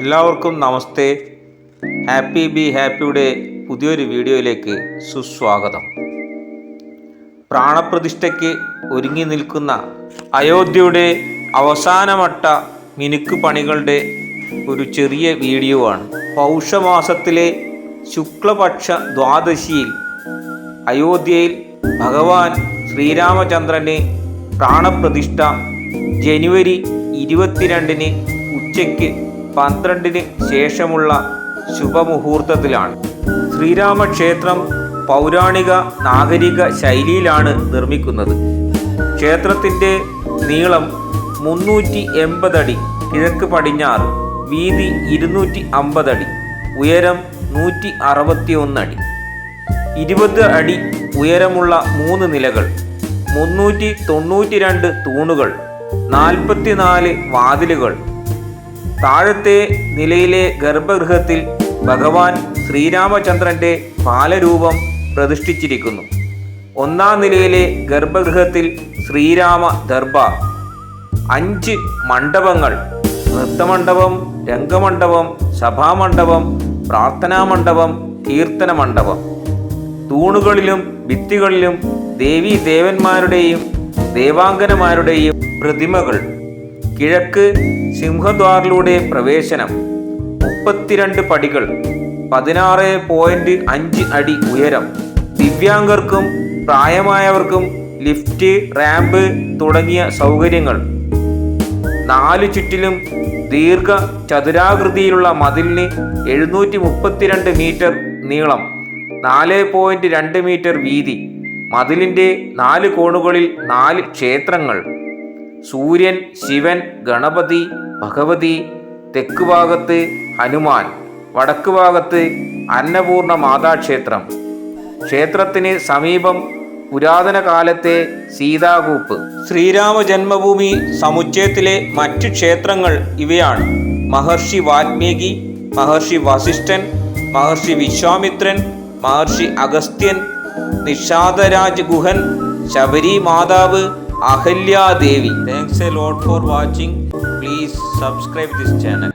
എല്ലാവർക്കും നമസ്തേ. Happy be ഹാപ്പിയുടെ പുതിയൊരു വീഡിയോയിലേക്ക് സുസ്വാഗതം. പ്രാണപ്രതിഷ്ഠയ്ക്ക് ഒരുങ്ങി നിൽക്കുന്ന അയോധ്യയുടെ അവസാനമട്ട മിനുക്ക് പണികളുടെ ഒരു ചെറിയ വീഡിയോ ആണ്. പൗഷമാസത്തിലെ ശുക്ലപക്ഷ ദ്വാദശിയിൽ അയോധ്യയിൽ ഭഗവാൻ ശ്രീരാമചന്ദ്രന് പ്രാണപ്രതിഷ്ഠ ജനുവരി 22 ഉച്ചയ്ക്ക് 12 ശേഷമുള്ള ശുഭമുഹൂർത്തത്തിലാണ്. ശ്രീരാമക്ഷേത്രം പൗരാണിക നാഗരിക ശൈലിയിലാണ് നിർമ്മിക്കുന്നത്. ക്ഷേത്രത്തിൻ്റെ നീളം 380 അടി, കിഴക്ക് പടിഞ്ഞാറ്, വീതി 250 അടി, ഉയരം 161 അടി, 20 അടി ഉയരമുള്ള 3 നിലകൾ, 392 തൂണുകൾ, 44 വാതിലുകൾ. താഴത്തെ നിലയിലെ ഗർഭഗൃഹത്തിൽ ഭഗവാൻ ശ്രീരാമചന്ദ്രൻ്റെ ബാലരൂപം പ്രതിഷ്ഠിച്ചിരിക്കുന്നു. 1-ാം നിലയിലെ ഗർഭഗൃഹത്തിൽ ശ്രീരാമ ദർബാർ, 5 മണ്ഡപങ്ങൾ, നൃത്തമണ്ഡപം, രംഗമണ്ഡപം, സഭാമണ്ഡപം, പ്രാർത്ഥനാമണ്ഡപം, കീർത്തന മണ്ഡപം. തൂണുകളിലും ഭിത്തികളിലും ദേവീ ദേവന്മാരുടെയും ദേവാംഗനമാരുടെയും പ്രതിമകൾ. കിഴക്ക് സിംഹദ്വാറിലൂടെ പ്രവേശനം. 32 പടികൾ, 16.5 അടി ഉയരം. ദിവ്യാംഗർക്കും പ്രായമായവർക്കും ലിഫ്റ്റ്, റാമ്പ് തുടങ്ങിയ സൗകര്യങ്ങൾ. 4 ചുറ്റിലും ദീർഘ ചതുരാകൃതിയിലുള്ള മതിലിന് 732 മീറ്റർ നീളം, 4.2 മീറ്റർ വീതി. മതിലിൻ്റെ 4 കോണുകളിൽ 4 ക്ഷേത്രങ്ങൾ: സൂര്യൻ, ശിവൻ, ഗണപതി, ഭഗവതി. തെക്ക് ഭാഗത്ത് ഹനുമാൻ, വടക്ക് ഭാഗത്ത് അന്നപൂർണ മാതാക്ഷേത്രം. ക്ഷേത്രത്തിന് സമീപം പുരാതന കാലത്തെ സീതാകൂപ്പ്. ശ്രീരാമ ജന്മഭൂമി സമുച്ചയത്തിലെ മറ്റ് ക്ഷേത്രങ്ങൾ ഇവയാണ്: മഹർഷി വാൽമീകി, മഹർഷി വസിഷ്ഠൻ, മഹർഷി വിശ്വാമിത്രൻ, മഹർഷി അഗസ്ത്യൻ, നിഷാദരാജ് ഗുഹൻ, ശബരി മാതാവ്, Ahilyadevi. Thanks a lot for watching. Please subscribe this channel.